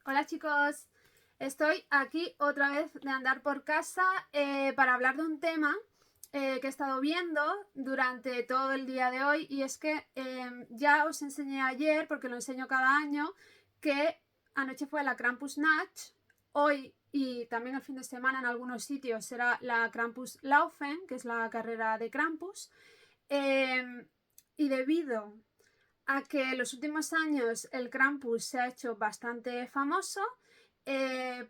Hola chicos, estoy aquí otra vez de andar por casa para hablar de un tema que he estado viendo durante todo el día de hoy y es que ya os enseñé ayer, porque lo enseño cada año, que anoche fue la Krampusnacht, hoy y también el fin de semana en algunos sitios será la Krampuslaufen, que es la carrera de Krampus, y debido a que en los últimos años el Krampus se ha hecho bastante famoso,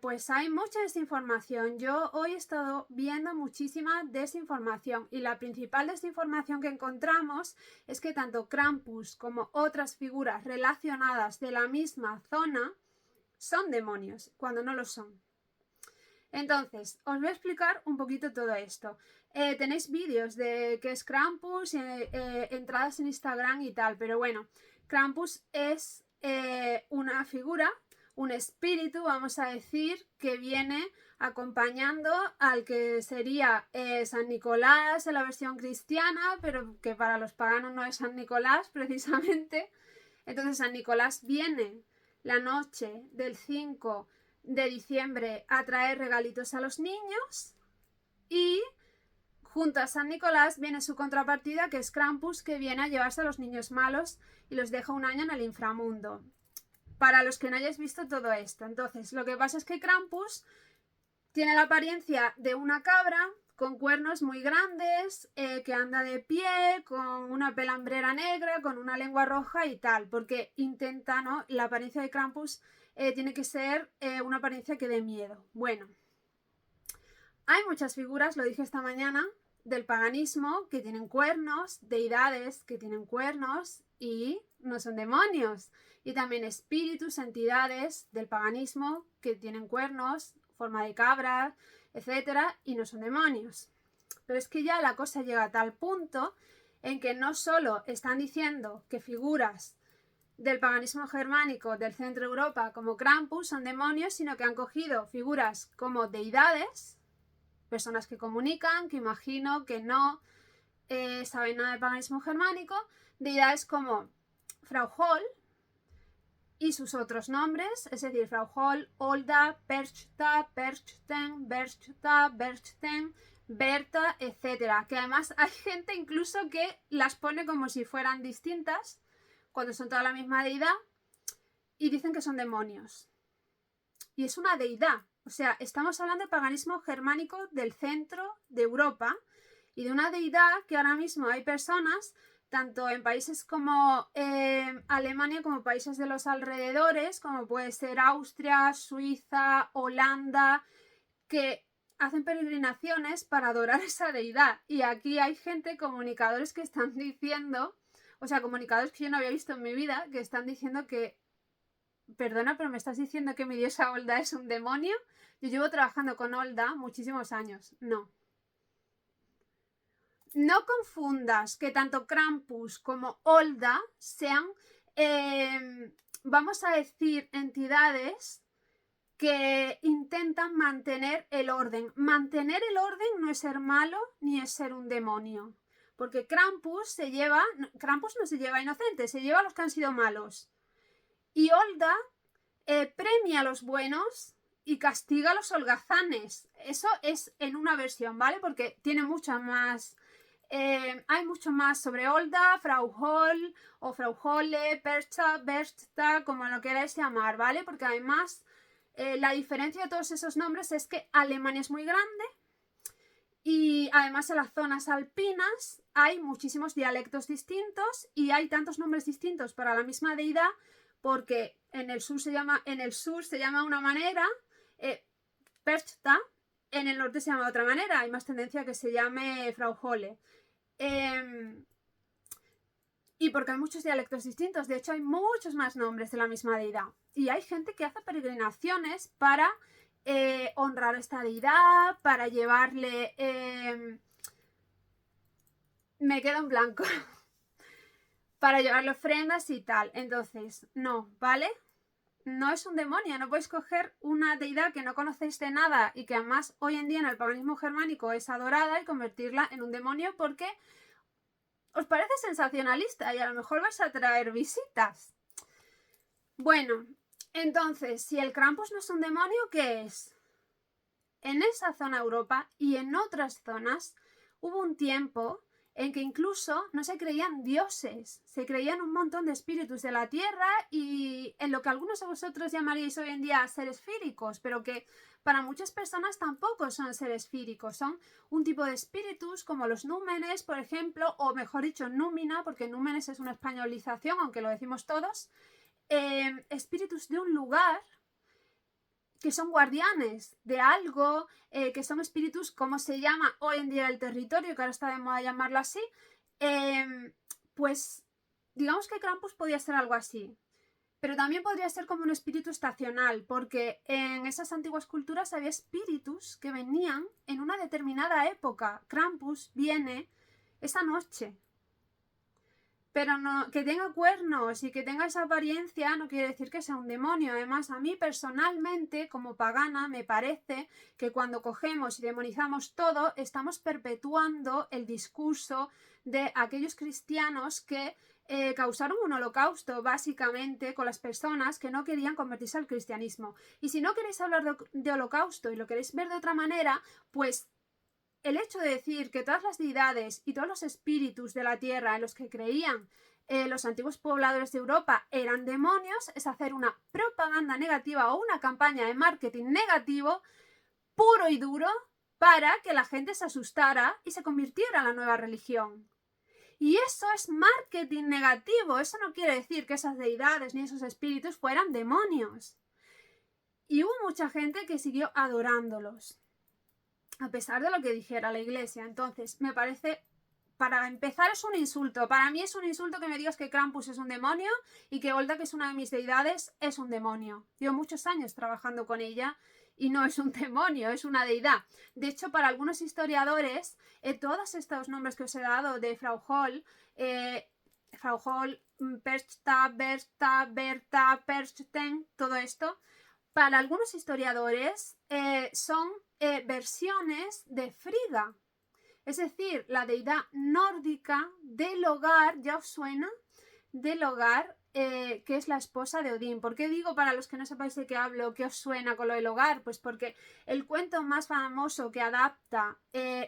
pues hay mucha desinformación. Yo hoy he estado viendo muchísima desinformación y la principal desinformación que encontramos es que tanto Krampus como otras figuras relacionadas de la misma zona son demonios, cuando no lo son. Entonces, os voy a explicar un poquito todo esto. Tenéis vídeos de qué es Krampus, entradas en Instagram y tal, pero bueno, Krampus es una figura, un espíritu, vamos a decir, que viene acompañando al que sería San Nicolás en la versión cristiana, pero que para los paganos no es San Nicolás precisamente. Entonces San Nicolás viene la noche del 5 de diciembre a traer regalitos a los niños y junto a San Nicolás viene su contrapartida, que es Krampus, que viene a llevarse a los niños malos y los deja un año en el inframundo. Para los que no hayáis visto todo esto, entonces lo que pasa es que Krampus tiene la apariencia de una cabra con cuernos muy grandes, que anda de pie, con una pelambrera negra, con una lengua roja y tal, porque intenta, ¿no? La apariencia de Krampus tiene que ser una apariencia que dé miedo. Bueno, hay muchas figuras, lo dije esta mañana, del paganismo que tienen cuernos, deidades que tienen cuernos y no son demonios. Y también espíritus, entidades del paganismo que tienen cuernos, forma de cabra, etcétera, y no son demonios. Pero es que ya la cosa llega a tal punto en que no solo están diciendo que figuras del paganismo germánico del centro de Europa como Krampus son demonios, sino que han cogido figuras como deidades, personas que comunican, que imagino que no saben nada del paganismo germánico, deidades como Frau Hall y sus otros nombres, es decir, Frau Hall, Olda, Perchta, Perchten, Berchta, Berchten, Berta, etc. Que además hay gente incluso que las pone como si fueran distintas, cuando son toda la misma deidad, y dicen que son demonios. Y es una deidad. O sea, estamos hablando de paganismo germánico del centro de Europa y de una deidad que ahora mismo hay personas, tanto en países como Alemania, como países de los alrededores, como puede ser Austria, Suiza, Holanda, que hacen peregrinaciones para adorar esa deidad. Y aquí hay gente, comunicadores que están diciendo, o sea, comunicadores que yo no había visto en mi vida, que están diciendo que perdona, pero me estás diciendo que mi diosa Olda es un demonio. Yo llevo trabajando con Olda muchísimos años. No. No confundas que tanto Krampus como Olda sean, vamos a decir, entidades que intentan mantener el orden. Mantener el orden no es ser malo ni es ser un demonio. Porque Krampus no se lleva inocentes, se lleva a los que han sido malos. Y Olda premia a los buenos y castiga a los holgazanes. Eso es en una versión, ¿vale? Porque tiene muchas más. Hay mucho más sobre Olda, Frau Hall o Frau Holle, Percha, Berchta, como lo queráis llamar, ¿vale? Porque además la diferencia de todos esos nombres es que Alemania es muy grande y además en las zonas alpinas hay muchísimos dialectos distintos y hay tantos nombres distintos para la misma deidad, porque en el sur se llama de una manera, Perchta, en el norte se llama de otra manera, hay más tendencia a que se llame Frau Holle. Y porque hay muchos dialectos distintos, de hecho hay muchos más nombres de la misma deidad. Y hay gente que hace peregrinaciones para honrar a esta deidad, para llevarle... me quedo en blanco. Para llevarle ofrendas y tal. Entonces, no, ¿vale? No es un demonio, no podéis coger una deidad que no conocéis de nada y que además hoy en día en el paganismo germánico es adorada y convertirla en un demonio porque os parece sensacionalista y a lo mejor vais a traer visitas. Bueno, Entonces, si el Krampus no es un demonio, ¿qué es? En esa zona de Europa y en otras zonas hubo un tiempo en que incluso no se creían dioses, se creían un montón de espíritus de la tierra y en lo que algunos de vosotros llamaríais hoy en día seres fíricos, pero que para muchas personas tampoco son seres fíricos, son un tipo de espíritus como los númenes, por ejemplo, o mejor dicho, númina, porque númenes es una españolización, aunque lo decimos todos, espíritus de un lugar que son guardianes de algo, que son espíritus, como se llama hoy en día el territorio, que ahora está de moda llamarlo así, pues digamos que Krampus podía ser algo así. Pero también podría ser como un espíritu estacional, porque en esas antiguas culturas había espíritus que venían en una determinada época. Krampus viene esa noche. Pero no, que tenga cuernos y que tenga esa apariencia no quiere decir que sea un demonio. Además, a mí personalmente, como pagana, me parece que cuando cogemos y demonizamos todo, estamos perpetuando el discurso de aquellos cristianos que causaron un holocausto, básicamente, con las personas que no querían convertirse al cristianismo. Y si no queréis hablar de holocausto y lo queréis ver de otra manera, pues el hecho de decir que todas las deidades y todos los espíritus de la tierra en los que creían los antiguos pobladores de Europa eran demonios es hacer una propaganda negativa o una campaña de marketing negativo puro y duro para que la gente se asustara y se convirtiera en la nueva religión. Y eso es marketing negativo. Eso no quiere decir que esas deidades ni esos espíritus fueran demonios. Y hubo mucha gente que siguió adorándolos, a pesar de lo que dijera la iglesia. Entonces, me parece, para empezar, es un insulto. Para mí es un insulto que me digas que Krampus es un demonio y que Olda, que es una de mis deidades, es un demonio. Llevo muchos años trabajando con ella y no es un demonio, es una deidad. De hecho, para algunos historiadores, todos estos nombres que os he dado de Frau Hall, Perchta, Berta, Berta, Perchten, todo esto, para algunos historiadores son versiones de Frigga, es decir, la deidad nórdica del hogar. ¿Ya os suena? Del hogar, que es la esposa de Odín. ¿Por qué digo, para los que no sepáis de qué hablo, que os suena con lo del hogar? Pues porque el cuento más famoso que adapta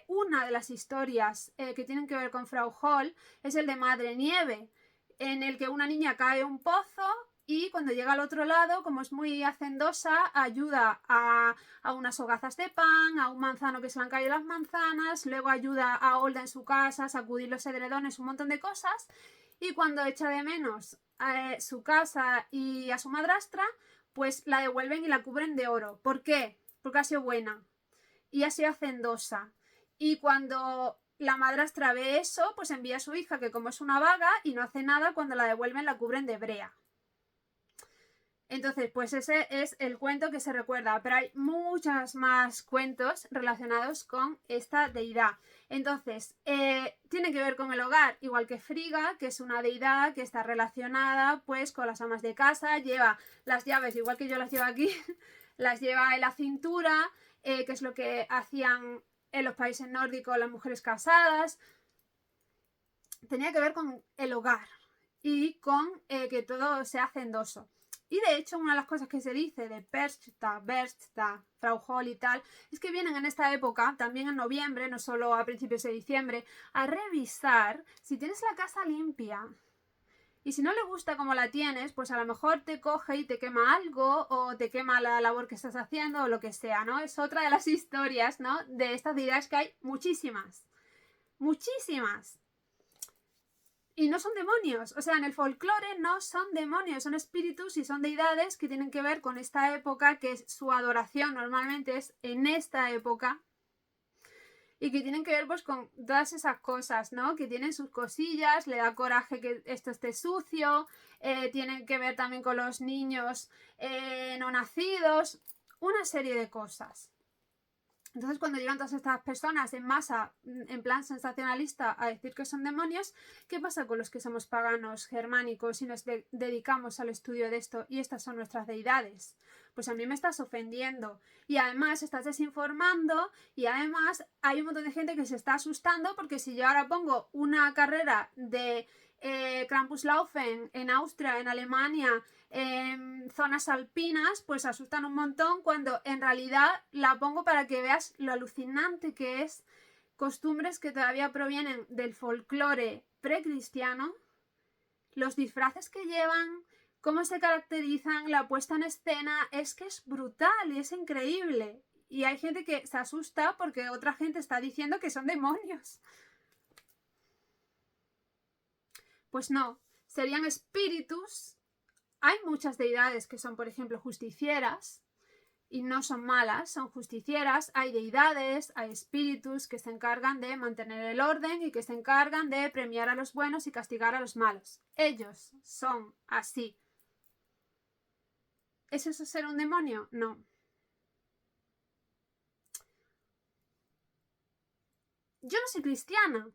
una de las historias que tienen que ver con Frau Hall es el de Madre Nieve, en el que una niña cae a un pozo y cuando llega al otro lado, como es muy hacendosa, ayuda a unas hogazas de pan, a un manzano que se le han caído las manzanas, luego ayuda a Olda en su casa a sacudir los edredones, un montón de cosas, y cuando echa de menos a su casa y a su madrastra, pues la devuelven y la cubren de oro. ¿Por qué? Porque ha sido buena y ha sido hacendosa. Y cuando la madrastra ve eso, pues envía a su hija, que como es una vaga y no hace nada, cuando la devuelven la cubren de brea. Entonces, pues ese es el cuento que se recuerda, pero hay muchos más cuentos relacionados con esta deidad. Entonces, tiene que ver con el hogar, igual que Frigga, que es una deidad que está relacionada pues con las amas de casa, lleva las llaves, igual que yo las llevo aquí, las lleva en la cintura, que es lo que hacían en los países nórdicos las mujeres casadas. Tenía que ver con el hogar y con que todo sea hacendoso. Y de hecho, una de las cosas que se dice de Perchta, Berchta, Frau Hall y tal, es que vienen en esta época, también en noviembre, no solo a principios de diciembre, a revisar si tienes la casa limpia. Y si no le gusta como la tienes, pues a lo mejor te coge y te quema algo, o te quema la labor que estás haciendo, o lo que sea, ¿no? Es otra de las historias, ¿no? De estas ideas que hay muchísimas. Muchísimas. Y no son demonios, o sea, en el folclore no son demonios, son espíritus y son deidades que tienen que ver con esta época, que es su adoración normalmente es en esta época, y que tienen que ver pues con todas esas cosas, ¿no? Que tienen sus cosillas, le da coraje que esto esté sucio, tienen que ver también con los niños no nacidos, una serie de cosas. Entonces, cuando llegan todas estas personas en masa, en plan sensacionalista, a decir que son demonios, ¿qué pasa con los que somos paganos, germánicos y nos dedicamos al estudio de esto y estas son nuestras deidades? Pues a mí me estás ofendiendo y además estás desinformando y además hay un montón de gente que se está asustando porque si yo ahora pongo una carrera de Krampuslaufen en Austria, en Alemania, en zonas alpinas, pues asustan un montón, cuando en realidad la pongo para que veas lo alucinante que es. Costumbres que todavía provienen del folclore precristiano, los disfraces que llevan, cómo se caracterizan, la puesta en escena, es que es brutal y es increíble. Y hay gente que se asusta porque otra gente está diciendo que son demonios. Pues no, serían espíritus. Hay muchas deidades que son, por ejemplo, justicieras y no son malas, son justicieras. Hay deidades, hay espíritus que se encargan de mantener el orden y que se encargan de premiar a los buenos y castigar a los malos. Ellos son así. ¿Es eso ser un demonio? No. Yo no soy cristiana,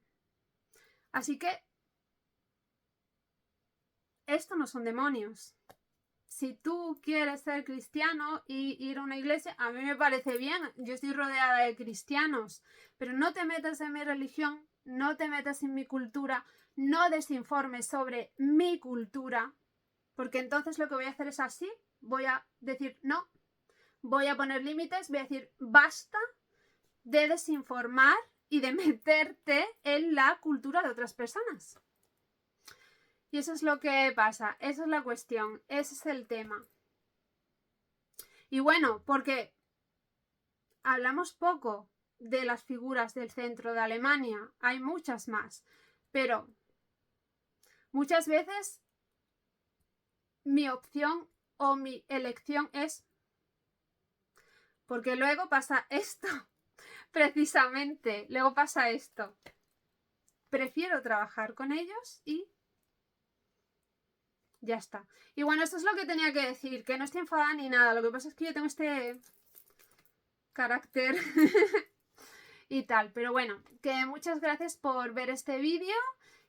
así que esto no son demonios. Si tú quieres ser cristiano y ir a una iglesia, a mí me parece bien, yo estoy rodeada de cristianos, pero no te metas en mi religión, no te metas en mi cultura, no desinformes sobre mi cultura, porque entonces lo que voy a hacer es así, voy a decir no, voy a poner límites, voy a decir basta de desinformar y de meterte en la cultura de otras personas. Y eso es lo que pasa, esa es la cuestión, ese es el tema. Y bueno, porque hablamos poco de las figuras del centro de Alemania, hay muchas más, pero muchas veces mi opción o mi elección es porque luego pasa esto, precisamente, luego pasa esto. Prefiero trabajar con ellos y ya está. Y bueno, esto es lo que tenía que decir, que no estoy enfadada ni nada. Lo que pasa es que yo tengo este carácter y tal. Pero bueno, que muchas gracias por ver este vídeo,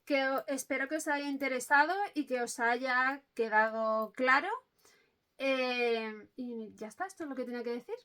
que espero que os haya interesado y que os haya quedado claro. Y ya está, esto es lo que tenía que decir.